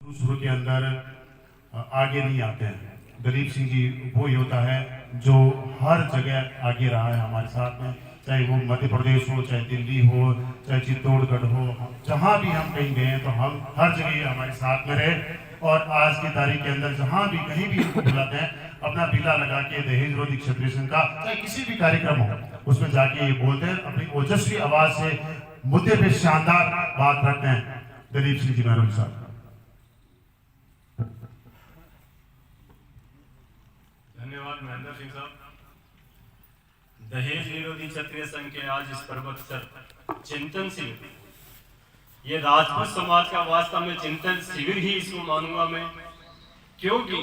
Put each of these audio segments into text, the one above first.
शुरू के अंदर आगे नहीं आते हैं। दलीप सिंह जी वो योद्धा है जो हर जगह आगे रहा है हमारे साथ में, चाहे वो मध्य प्रदेश हो, चाहे दिल्ली हो, चाहे चित्तौड़गढ़ हो, जहाँ भी हम कहीं गए तो हम हर जगह हमारे साथ में रहे। और आज की तारीख के अंदर जहाँ भी कहीं भी उनको बुलाते हैं, अपना बीला लगा के दहेज विरोधी क्षत्रिय संघ का चाहे किसी भी कार्यक्रम हो उसमें जाके ये बोलते हैं, अपनी ओजस्वी आवाज से मुद्दे पे शानदार बात रखते हैं। दलीप सिंह जी महरोली साहब। धन्यवाद महेंद्र सिंह साहब। दहेज विरोधी क्षत्रिय संघ के आज इस पर्वत चिंतन शिविर, ये राजपूत समाज का वास्तव में चिंतन शिविर ही इसको मानूंगा मैं, क्योंकि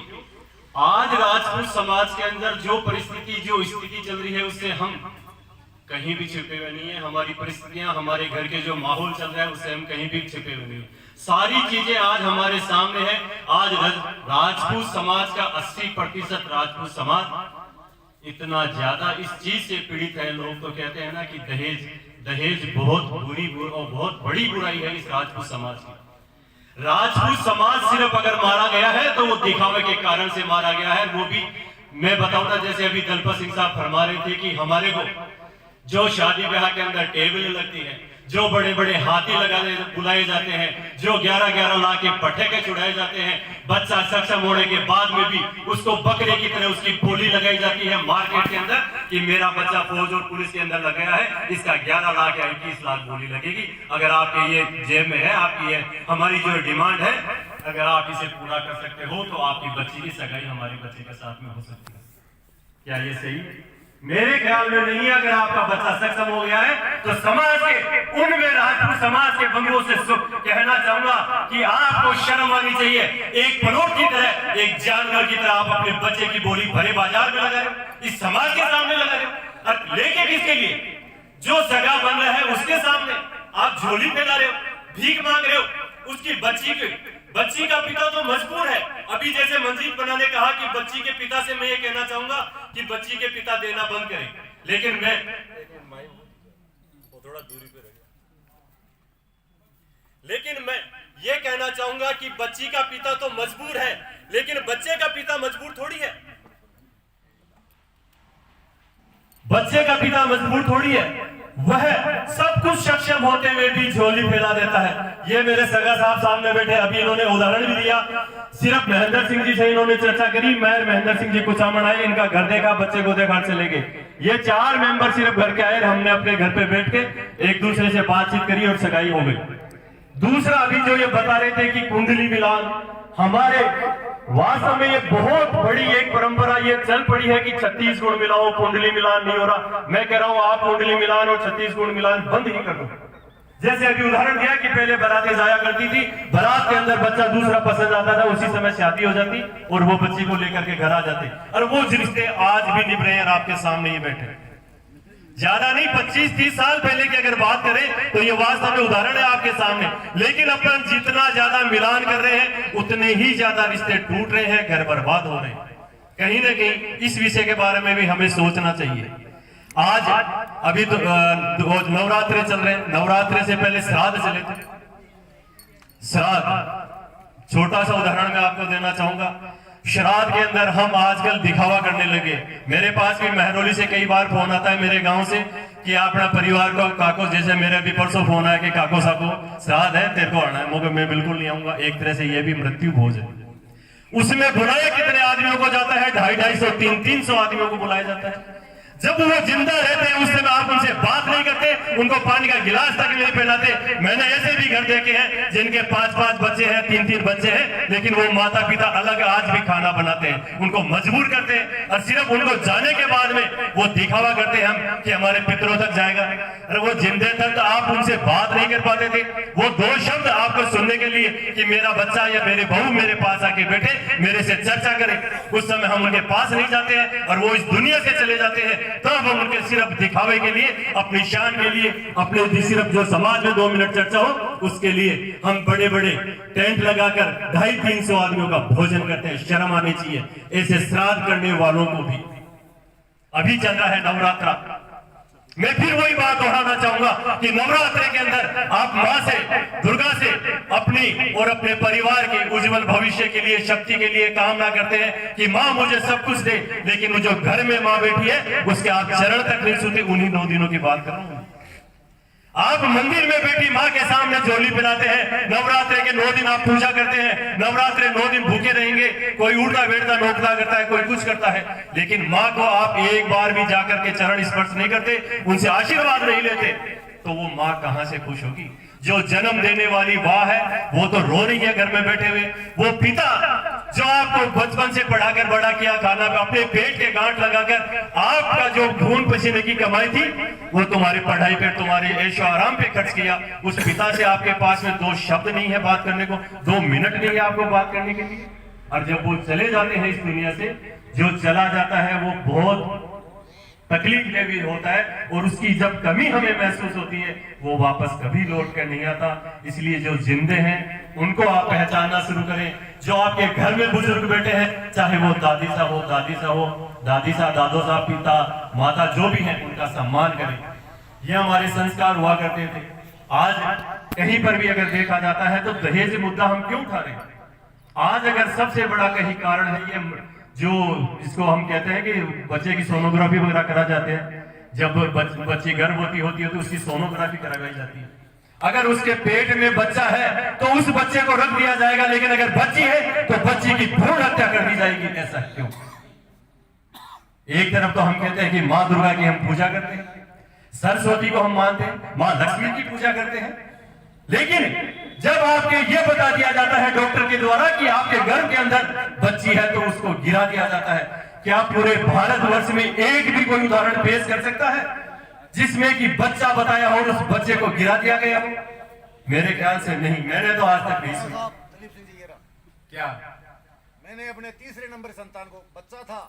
आज राजपूत समाज के अंदर जो परिस्थिति जो स्थिति चल रही है उससे हम कहीं भी छिपे हुए नहीं है। हमारी परिस्थितियां, हमारे घर के जो माहौल चल रहा है उससे हम कहीं भी छिपे हुए नहीं है। सारी चीजें आज हमारे सामने है। आज राजपूत समाज का 80% राजपूत समाज इतना ज्यादा इस चीज से पीड़ित है। लोग तो कहते हैं ना कि दहेज बहुत बुरी और बहुत बड़ी बुराई है इस राजपूत समाज की। राजपूत समाज सिर्फ अगर मारा गया है तो वो दिखावे के कारण से मारा गया है। वो भी मैं बताऊंगा, जैसे अभी दलपत सिंह साहब फरमा रहे थे कि हमारे को जो शादी ब्याह के अंदर टेबल लगती है, जो बड़े बड़े हाथी बुलाए जाते हैं, जो 11-11 लाख के पटाखे छुड़ाए जाते हैं, बच्चा सक्षम होने के बाद में भी उसको बकरे की तरह उसकी बोली लगाई जाती है मार्केट के अंदर कि मेरा बच्चा फौज और पुलिस के अंदर लग गया है, इसका 11 लाख या 21 लाख बोली लगेगी। अगर आपके ये जेब में है, आपकी ये हमारी जो डिमांड है, अगर आप इसे पूरा कर सकते हो तो आपकी बच्ची की सगाई हमारे बच्चे के साथ में हो सकती है। क्या ये सही? मेरे ख्याल में नहीं है। अगर आपका बच्चा सक्षम हो गया है तो समाज के उनमें राजपूत समाज के बंधुओं से कहना चाहूंगा कि आपको शर्म आनी चाहिए। एक पनोट की तरह, एक जानवर की तरह आप अपने बच्चे की बोली भरे बाजार में लगा रहे हो, इस समाज के सामने लगा रहे हो। और लेके किसके लिए? जो सगा बन रहा है उसके सामने आप झोली फैला रहे हो, भीख मांग रहे हो। उसकी बच्ची का पिता तो मजबूर है। अभी जैसे मंजीत बना ने कहा कि बच्ची के पिता से मैं ये कहना चाहूंगा कि बच्ची के पिता देना बंद करें, लेकिन मैं थोड़ा दूरी पे रह, लेकिन मैं ये कहना चाहूंगा कि बच्ची का पिता तो मजबूर है, लेकिन बच्चे का पिता मजबूर थोड़ी है। बच्चे का पिता मजबूर थोड़ी है। वह सब कुछ सक्षम होते हुए भी झोली फैला देता है। ये मेरे सगा साहब सामने बैठे, अभी इन्होंने उदाहरण भी दिया। सिर्फ महेंद्र सिंह जी से इन्होंने चर्चा करी, मैं महेंद्र सिंह जी कुचामन आए, इनका घर देखा, बच्चे को देखा, चले गए। ये 4 मेंबर सिर्फ घर के आए, हमने अपने घर पे बैठ के एक दूसरे से बातचीत करी और सगाई हो गई। दूसरा, अभी जो ये बता रहे थे कि कुंडली मिलान, हमारे वास्तव में ये बहुत बड़ी एक परंपरा ये चल पड़ी है कि 36 गुण मिलाओ, कुंडली मिलान नहीं हो रहा। मैं कह रहा हूं आप कुंडली मिलान और 36 गुण मिलान बंद ही कर दो। जैसे अभी उदाहरण दिया कि पहले बारातें जाया करती थी, बारात के अंदर बच्चा दूसरा पसंद आता था, उसी समय शादी हो जाती और वो बच्ची को लेकर के घर आ जाते। और वो रिश्ते आज भी निभ रहे हैं, आपके सामने ये बैठे। ज्यादा नहीं, 25-30 साल पहले की अगर बात करें तो ये वास्तव में उदाहरण है आपके सामने। लेकिन अपन जितना ज्यादा मिलान कर रहे हैं उतने ही ज्यादा रिश्ते टूट रहे हैं, घर बर्बाद हो रहे हैं। कहीं ना कहीं इस विषय के बारे में भी हमें सोचना चाहिए। आज अभी तो नवरात्रे चल रहे हैं, नवरात्रे से पहले श्राद्ध चले थे। श्राद्ध, छोटा सा उदाहरण मैं आपको देना चाहूंगा। श्राद्ध के अंदर हम आजकल दिखावा करने लगे। मेरे पास भी महरौली से कई बार फोन आता है मेरे गांव से कि अपना परिवार को काको, जैसे मेरे अभी परसों फोन आया कि काको साको श्राद्ध है, तेरे को आना है। मगर मैं बिल्कुल नहीं आऊंगा। एक तरह से यह भी मृत्यु भोज है। उसमें बुलाया कितने आदमियों को जाता है? 250-250, 300 आदमियों को बुलाया जाता है। जब वो जिंदा रहते हैं उस समय आप उनसे बात नहीं करते, उनको पानी का गिलास तक नहीं पिलाते। मैंने ऐसे भी घर देखे हैं जिनके 5-5 बच्चे हैं, 3-3 बच्चे हैं, लेकिन वो माता पिता अलग आज भी खाना बनाते हैं, उनको मजबूर करते हैं। और सिर्फ उनको जाने के बाद में वो दिखावा करते हैं हम कि हमारे पितरों तक जाएगा। अरे वो जिंदे तक आप उनसे बात नहीं कर पाते थे। वो 2 शब्द आपको सुनने के लिए कि मेरा बच्चा या मेरे बहू मेरे पास आके बैठे, मेरे से चर्चा करे, उस समय हम उनके पास नहीं जाते हैं और वो इस दुनिया से चले जाते हैं। तब हम उनके सिर्फ दिखावे के लिए, अपनी शान के लिए, अपने सिर्फ जो समाज में 2 मिनट चर्चा हो उसके लिए हम बड़े बड़े टेंट लगाकर 250-300 आदमियों का भोजन करते हैं। शर्म आनी चाहिए ऐसे श्राद्ध करने वालों को भी। अभी चल रहा है नवरात्रा, मैं फिर वही बात दोहराना चाहूंगा कि नवरात्रि के अंदर आप मां से, दुर्गा से अपनी और अपने परिवार के उज्जवल भविष्य के लिए, शक्ति के लिए कामना करते हैं कि मां मुझे सब कुछ दे, लेकिन वो जो घर में मां बैठी है उसके आप चरण तक नहीं छूते। उन्हीं 9 दिनों की बात कर रहा हूं। आप मंदिर में बैठी मां के सामने झोली पिलाते हैं, नवरात्रि के 9 दिन आप पूजा करते हैं, नवरात्रि 9 दिन भूखे रहेंगे, कोई उड़ता बैठता नोकता करता है, कोई कुछ करता है, लेकिन मां को आप एक बार भी जाकर के चरण स्पर्श नहीं करते, उनसे आशीर्वाद नहीं लेते, तो वो मां कहां से खुश होगी? जो जन्म देने वाली मां है वो तो रो रही है घर में बैठे हुए। वो पिता जो आपको बचपन से पढ़ाकर बड़ा किया, खाना पे अपने पेट के गांठ लगाकर आपका जो खून पसीने की कमाई थी वो तुम्हारी पढ़ाई पे, तुम्हारे ऐशो आराम पे खर्च किया, उस पिता से आपके पास में 2 शब्द नहीं है बात करने को, 2 मिनट नहीं है आपको बात करने के लिए। और जब वो चले जाते हैं इस दुनिया से, जो चला जाता है वो बहुत तकलीफ में भी होता है, और उसकी जब कमी हमें महसूस होती है वो वापस कभी लौट कर नहीं आता। इसलिए जो जिंदे हैं उनको आप पहचानना शुरू करें। जो आपके घर में बुजुर्ग बैठे हैं, चाहे वो दादी साहब हो, दादी साहब हो, दादी साहब, दादो साहब, पिता माता जो भी हैं, उनका सम्मान करें। ये हमारे संस्कार हुआ करते थे। आज कहीं पर भी अगर देखा जाता है तो दहेज मुद्दा हम क्यों उठा रहे हैं? आज अगर सबसे बड़ा कहीं कारण है ये जो इसको हम कहते हैं कि बच्चे की सोनोग्राफी वगैरह करा जाते हैं, जब बच्ची गर्भवती होती है तो उसकी सोनोग्राफी कराई जाती है। अगर उसके पेट में बच्चा है तो उस बच्चे को रख दिया जाएगा, लेकिन अगर बच्ची है तो बच्ची की भ्रूण हत्या कर दी जाएगी। ऐसा क्यों? एक तरफ तो हम कहते हैं कि माँ दुर्गा की हम पूजा करते हैं, सरस्वती को हम मानते हैं, माँ लक्ष्मी की पूजा करते हैं, लेकिन जब आपके ये बता दिया जाता है डॉक्टर के द्वारा कि आपके गर्भ के अंदर बच्ची है तो उसको गिरा दिया जाता है। क्या पूरे भारतवर्ष में एक भी कोई उदाहरण पेश कर सकता है जिसमें कि बच्चा बताया हो और उस बच्चे को गिरा दिया गया हो? मेरे ख्याल से नहीं, मैंने तो आज तक नहीं सुना। क्या मैंने अपने तीसरे नंबर संतान को, बच्चा था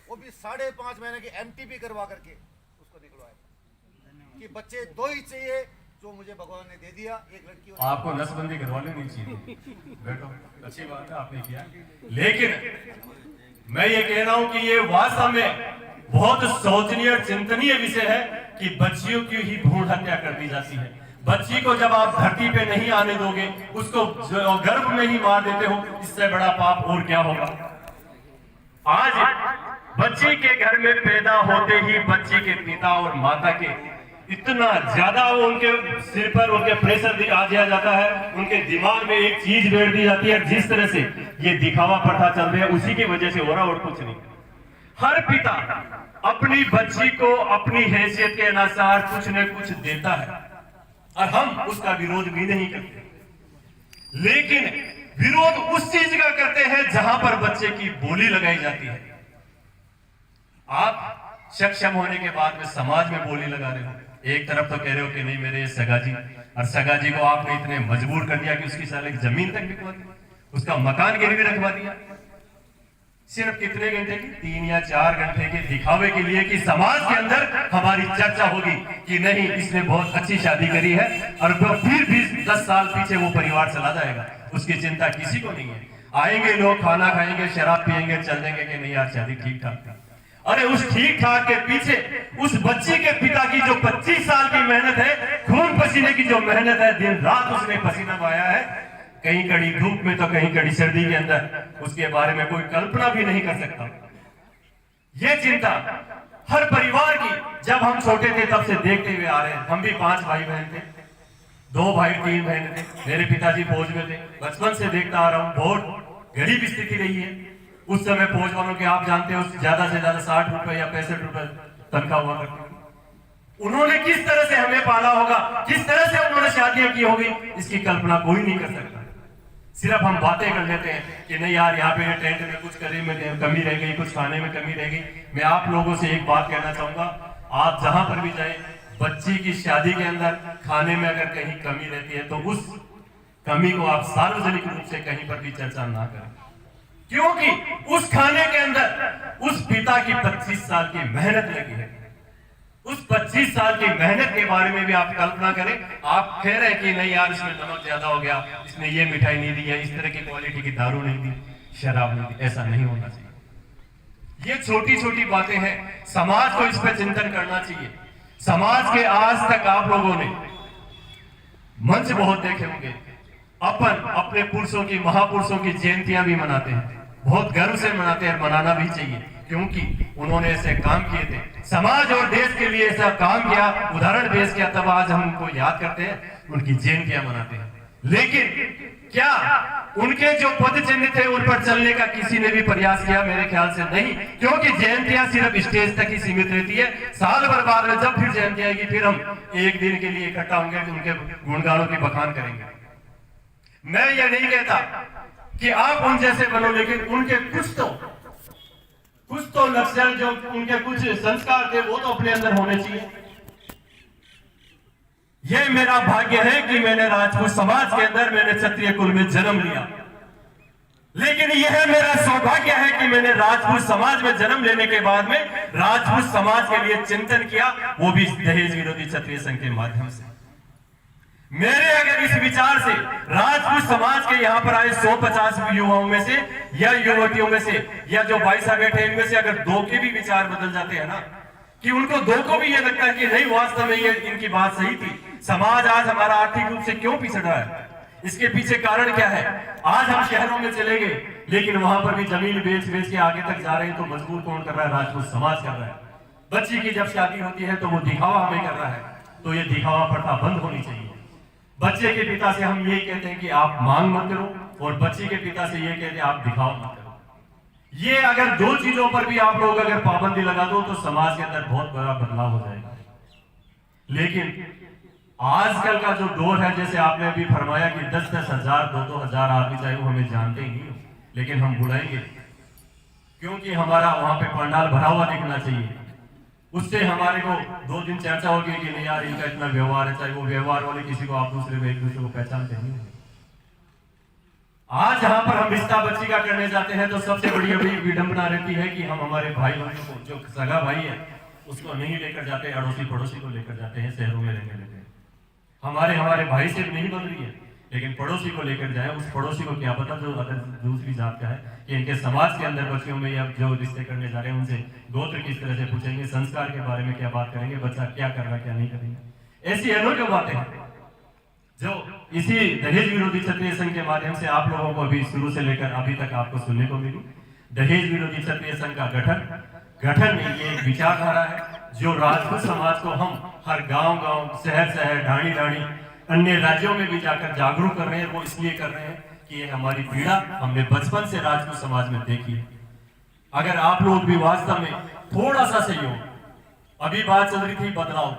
वो भी 5.5 महीने की MTP करवा करके उसको निकलवाया कि बच्चे 2 ही चाहिए, जो मुझे भगवान ने दे दिया, एक लड़की। आपको नसबंदी करवा लेनी चाहिए। बैठो, अच्छी बात है आपने किया, लेकिन मैं ये कह रहा हूं कि ये वास्तव में बहुत सोचनीय और चिंतनीय विषय है कि बच्चियों की ही भ्रूण हत्या कर दी जाती है। बच्ची को जब आप धरती पे नहीं आने दोगे, उसको गर्भ में ही मार देते हो, इससे बड़ा पाप और क्या होगा? आज बच्ची के घर में पैदा होते ही बच्ची के पिता और माता के इतना ज्यादा वो उनके सिर पर उनके प्रेशर आ दिया जाता है, उनके दिमाग में एक चीज बैठ दी जाती है। जिस तरह से ये दिखावा प्रथा चल रही है उसी की वजह से हो रहा और कुछ नहीं। हर पिता अपनी बच्ची को अपनी हैसियत के अनुसार कुछ न कुछ देता है और हम उसका विरोध भी नहीं करते, लेकिन विरोध उस चीज का करते हैं जहां पर बच्चे की बोली लगाई जाती है। आप सक्षम होने के बाद में समाज में बोली लगा रहे हो, एक तरफ तो कह रहे हो कि नहीं मेरे सगाजी, और सगाजी को आपने इतने मजबूर कर दिया कि उसकी साले जमीन तक बिकवा दी, उसका मकान गिरवी रखवा दिया, सिर्फ कितने घंटे की, 3 या 4 घंटे के दिखावे के लिए कि समाज के अंदर हमारी चर्चा होगी कि नहीं इसने बहुत अच्छी शादी करी है, और फिर भी 10 साल पीछे वो परिवार चला जाएगा, उसकी चिंता किसी को नहीं है। आएंगे लोग, खाना खाएंगे, शराब पिएंगे, चल देंगे कि नहीं यार शादी ठीक ठाक था। अरे उस ठीक ठाक के पीछे उस बच्ची के पिता की जो 25 साल की मेहनत है, खून पसीने की जो मेहनत है, दिन रात उसने पसीना बहाया है, कहीं कड़ी धूप में तो कहीं कड़ी सर्दी के अंदर, उसके बारे में कोई कल्पना भी नहीं कर सकता। ये चिंता हर परिवार की जब हम छोटे थे तब से देखते हुए आ रहे हैं। हम भी 5 भाई बहन थे, 2 भाई 3 बहन थे, मेरे पिताजी फौज में थे, बचपन से देखता आ रहा हूं, बहुत गरीब स्थिति रही है। उस समय फौज वालों के आप जानते हो ज्यादा से ज्यादा 60 रुपए या 65 रुपए तनख्वाह हुआ करती। उन्होंने किस तरह से हमें पाला होगा, किस तरह से उन्होंने शादियां की होगी, इसकी कल्पना कोई नहीं कर सकता। सिर्फ हम बातें कर लेते हैं कि नहीं यार यहाँ पे टेंट में कुछ करने में कमी रह गई, कुछ खाने में कमी रह गई। मैं आप लोगों से एक बात कहना चाहूंगा, आप जहां पर भी जाए, बच्ची की शादी के अंदर खाने में अगर कहीं कमी रहती है तो उस कमी को आप सार्वजनिक रूप से कहीं पर भी चर्चा ना करें, क्योंकि उस खाने के अंदर उस पिता की 25 साल की मेहनत लगी है। उस 25 साल की मेहनत के बारे में भी आप कल्पना करें। आप कह रहे हैं कि नहीं यार इसमें नमक ज्यादा हो गया, इसने ये मिठाई नहीं दी है, इस तरह की क्वालिटी की दारू नहीं दी, शराब नहीं दी, ऐसा नहीं होना चाहिए। ये छोटी छोटी बातें हैं, समाज को इस पर चिंतन करना चाहिए। समाज के आज तक आप लोगों ने मंच बहुत देखे होंगे, अपने पुरुषों की, महापुरुषों की जयंतियां भी मनाते हैं, बहुत गर्व से मनाते हैं और मनाना भी चाहिए, क्योंकि उन्होंने ऐसे काम किए थे, समाज और देश के लिए ऐसा काम किया, उदाहरण पेश किया, तब आज हम उनको याद करते हैं, उनकी जयंतियां मनाते हैं। लेकिन क्या उनके जो पद चिन्ह थे उन पर चलने का किसी ने भी प्रयास किया? मेरे ख्याल से नहीं, क्योंकि जयंतियां सिर्फ स्टेज तक ही सीमित रहती है। साल भर बाद में जब फिर जयंती आएगी, फिर हम एक दिन के लिए इकट्ठा होंगे, उनके गुणगानों की बखान करेंगे। मैं ये नहीं कहता कि आप उन जैसे बनो, लेकिन उनके कुछ तो लक्षण, जो उनके कुछ संस्कार थे, वो तो अपने अंदर होने चाहिए। यह मेरा भाग्य है कि मैंने राजपूत समाज के अंदर, मैंने क्षत्रिय कुल में जन्म लिया, लेकिन यह मेरा सौभाग्य है कि मैंने राजपूत समाज में जन्म लेने के बाद में राजपूत समाज के लिए चिंतन किया, वो भी दहेज विरोधी क्षत्रिय संघ के माध्यम से। मेरे अगर इस विचार से राजपूत समाज के यहाँ पर आए 150 युवाओं में से या युवतियों में से या जो भाई साहब बैठे इनमें से अगर 2 के भी विचार बदल जाते हैं ना, कि उनको 2 को भी ये लगता है कि नहीं वास्तव में ये इनकी बात सही थी, समाज आज हमारा आर्थिक रूप से क्यों पिछड़ा है, इसके पीछे कारण क्या है। आज हम शहरों में चले गए, लेकिन वहां पर भी जमीन बेच के आगे तक जा रहे हैं, तो मजबूर कौन कर रहा है? राजपूत समाज कर रहा है। बच्ची की जब शादी होती है तो वो दिखावा हमें कर रहा है, तो ये दिखावा प्रथा बंद होनी चाहिए। बच्चे के पिता से हम यही कहते हैं कि आप मांग मत करो, और बच्ची के पिता से ये कहते हैं आप दिखावा मत करो। ये अगर 2 चीजों पर भी आप लोग अगर पाबंदी लगा दो तो समाज के अंदर बहुत बड़ा बदलाव हो जाएगा। लेकिन आजकल का जो दौर है, जैसे आपने अभी फरमाया कि 10-10 हजार 2-2 हजार आदमी चाहे वो हमें जानते ही नहीं हो, लेकिन हम बुलाएंगे क्योंकि हमारा वहां पे पंडाल भरा हुआ दिखना चाहिए। उससे हमारे को 2 दिन चर्चा होगी कि नहीं यार इनका इतना व्यवहार है, चाहे वो व्यवहार वाले किसी को आप एक दूसरे को पहचानते नहीं हो। आज जहां पर हम रिश्ता बच्ची का करने जाते हैं तो सबसे बड़ी अभी विडंबना रहती है कि हम हमारे भाई बहनों को, जो सगा भाई है उसको नहीं लेकर जाते, अड़ोसी पड़ोसी को लेकर जाते हैं, शहरों में रहने लगे। हमारे भाई से नहीं बन रही है, लेकिन पड़ोसी को लेकर जाए, उस पड़ोसी को क्या पता जो अगर दूसरी जात का है, कि इनके समाज के अंदर बच्चियों में या जो रिश्ते करने जा रहे हैं उनसे गोत्र किस तरह से पूछेंगे, संस्कार के बारे में क्या बात करेंगे, बच्चा क्या कर रहा है क्या नहीं करेंगे। ऐसी अनोखी बातें हैं जो इसी दहेज विरोधी क्षत्रिय संघ के माध्यम से आप लोगों को अभी शुरू से लेकर अभी तक आपको सुनने को मिली। दहेज विरोधी क्षत्रिय संघ का गठन नहीं, ये एक विचारधारा है जो राजपूत समाज को हम हर गांव शहर ढाणी अन्य राज्यों में भी जाकर जागरूक कर रहे हैं। वो इसलिए कर रहे हैं कि ये हमारी पीड़ा हमने बचपन से राजपूत समाज में देखी है। अगर आप लोग भी वास्तव में थोड़ा सा सहयोग, अभी बात चल रही थी बदलाव,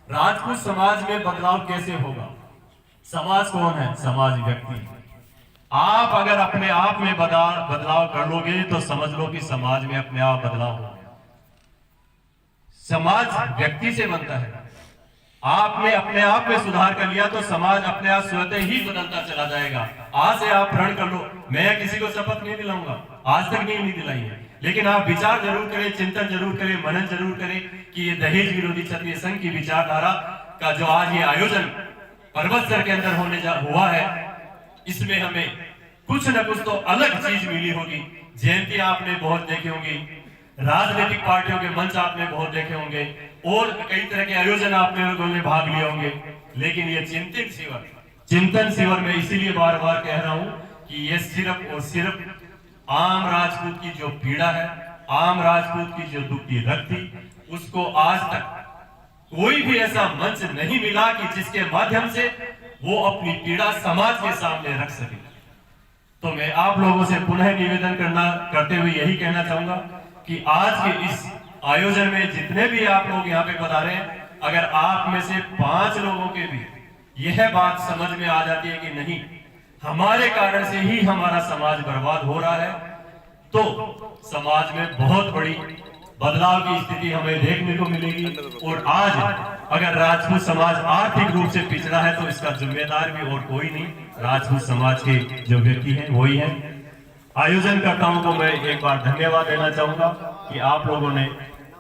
राजपूत समाज में बदलाव कैसे होगा? समाज कौन है? समाज व्यक्ति। आप अगर अपने आप में बदलाव कर लोगे तो समझ लो कि समाज में अपने आप बदलाव हो गया। समाज व्यक्ति से बनता है। आपने अपने आप में सुधार कर लिया तो समाज अपने आप स्वतः ही बदलता चला जाएगा। आज से आप प्रण कर लो, मैं किसी को शपथ नहीं दिलाऊंगा, आज तक नहीं दिलाई है, लेकिन आप विचार जरूर करें, चिंतन जरूर करें, मनन जरूर करें कि ये दहेज विरोधी क्षत्रिय संघ की विचारधारा का जो आज ये आयोजन पर्वत सर के अंदर हुआ है, इसमें हमें कुछ न कुछ तो अलग चीज मिली होगी। जयंती आपने बहुत देखे होंगी, राजनीतिक पार्टियों के मंच आपने बहुत देखे होंगे, और कई तरह के आयोजन आपने लोगों ने भाग लिए होंगे, लेकिन ये चिंतन शिविर में इसीलिए बार बार कह रहा हूं कि ये सिर्फ और सिर्फ आम राजपूत की जो पीड़ा है, आम राजपूत की जो दुख की रग थी, उसको आज तक कोई भी ऐसा मंच नहीं मिला कि जिसके माध्यम से वो अपनी पीड़ा समाज के सामने रख सके। तो मैं आप लोगों से पुनः निवेदन करते हुए यही कहना चाहूंगा कि आज के इस आयोजन में जितने भी आप लोग यहाँ पे पधारे हैं, अगर आप में से 5 लोगों के भी यह बात समझ में आ जाती है कि नहीं, हमारे कारण से ही हमारा समाज बर्बाद हो रहा है, तो समाज में बहुत बड़ी बदलाव की स्थिति हमें देखने को मिलेगी। और आज अगर राजपूत समाज आर्थिक रूप से पिछड़ा है तो इसका जिम्मेदार भी और कोई नहीं, राजपूत समाज के जो व्यक्ति हैं वही हैं। आयोजनकर्ताओं को मैं एक बार धन्यवाद देना चाहूंगा कि आप लोगों ने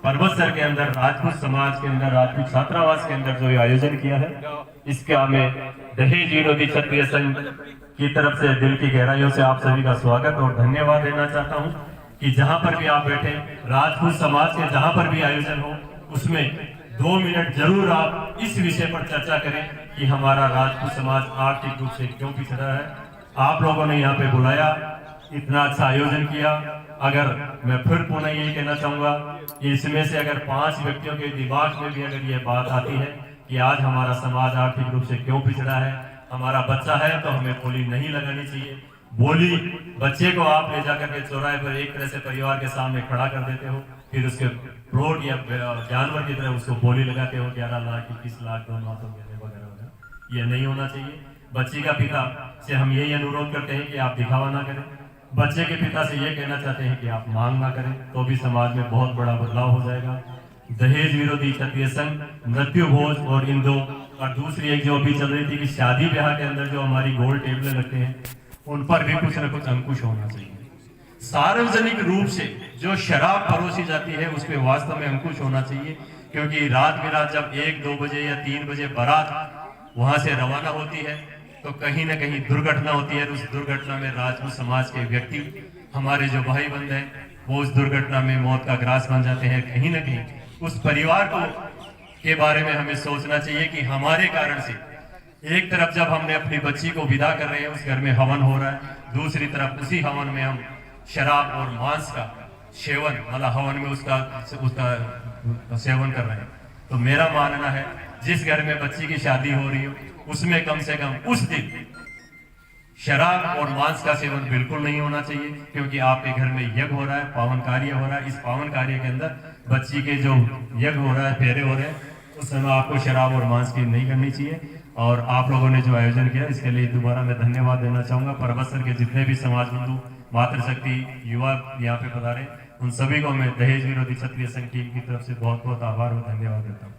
पर्वत सर के अंदर राजपूत समाज के अंदर राजपूत छात्रावास के अंदर जो ये आयोजन किया है, इसका मैं दहेज विरोधी क्षत्रिय संघ की तरफ से दिल की गहराइयों से आप सभी का स्वागत और धन्यवाद देना चाहता हूं कि जहां पर भी आप बैठे, राजपूत समाज के जहां पर भी आयोजन हो उसमें 2 मिनट जरूर आप इस विषय पर चर्चा करें कि हमारा राजपूत समाज आर्थिक रूप से क्यों पिछड़ा है। आप लोगों ने यहाँ पे बुलाया, इतना अच्छा आयोजन किया। अगर मैं फिर पुनः यही कहना चाहूंगा कि इसमें से अगर 5 व्यक्तियों के दिमाग में भी अगर ये बात आती है कि आज हमारा समाज आर्थिक रूप से क्यों पिछड़ा है, हमारा बच्चा है तो हमें बोली नहीं लगानी चाहिए। बोली बच्चे को आप ले जाकर के चौराहे पर एक तरह से परिवार के सामने खड़ा कर देते हो, फिर उसके प्रोट या जानवर की तरह उसको बोली लगाते हो 11 लाख 21 लाख 2 लाख वगैरह वगैरह। ये नहीं होना चाहिए। बच्ची का पिता से हम यही अनुरोध करते हैं कि आप दिखावा ना करें। बच्चे के पिता से ये कहना चाहते हैं कि आप मांग ना करें, तो भी समाज में बहुत बड़ा बदलाव हो जाएगा। दहेज विरोधी क्षत्रिय संघ, मृत्यु भोज और इन दो, और दूसरी एक जो अभी चल रही थी कि शादी ब्याह के अंदर जो हमारी गोल टेबलें लगते हैं उन पर भी कुछ न कुछ अंकुश होना चाहिए। सार्वजनिक रूप से जो शराब परोसी जाती है उस पर वास्तव में अंकुश होना चाहिए, क्योंकि रात बिरात जब 1-2 बजे या 3 बजे बारात वहां से रवाना होती है तो कहीं ना कहीं दुर्घटना होती है। उस दुर्घटना में राजपूत समाज के व्यक्ति, हमारे जो भाई बंद हैं, वो उस दुर्घटना में मौत का ग्रास बन जाते हैं। कहीं ना कहीं उस परिवार को के बारे में हमें सोचना चाहिए कि हमारे कारण से एक तरफ जब हमने अपनी बच्ची को विदा कर रहे हैं, उस घर में हवन हो रहा है, दूसरी तरफ उसी हवन में हम शराब और मांस का सेवन, मतलब हवन में उसका सेवन कर रहे हैं। तो मेरा मानना है जिस घर में बच्ची की शादी हो रही हो उसमें कम से कम उस दिन शराब और मांस का सेवन बिल्कुल नहीं होना चाहिए, क्योंकि आपके घर में यज्ञ हो रहा है, पावन कार्य हो रहा है। इस पावन कार्य के अंदर बच्ची के जो यज्ञ हो रहा है, फेरे हो रहे हैं, उस समय आपको शराब और मांस की नहीं करनी चाहिए। और आप लोगों ने जो आयोजन किया इसके लिए दोबारा मैं धन्यवाद देना चाहूंगा। परबत्सर के जितने भी समाज बंधु, मातृशक्ति, युवा यहाँ पे पधारे, उन सभी को मैं दहेज विरोधी क्षत्रिय संघ टीम की तरफ से बहुत बहुत आभार और धन्यवाद देता हूँ।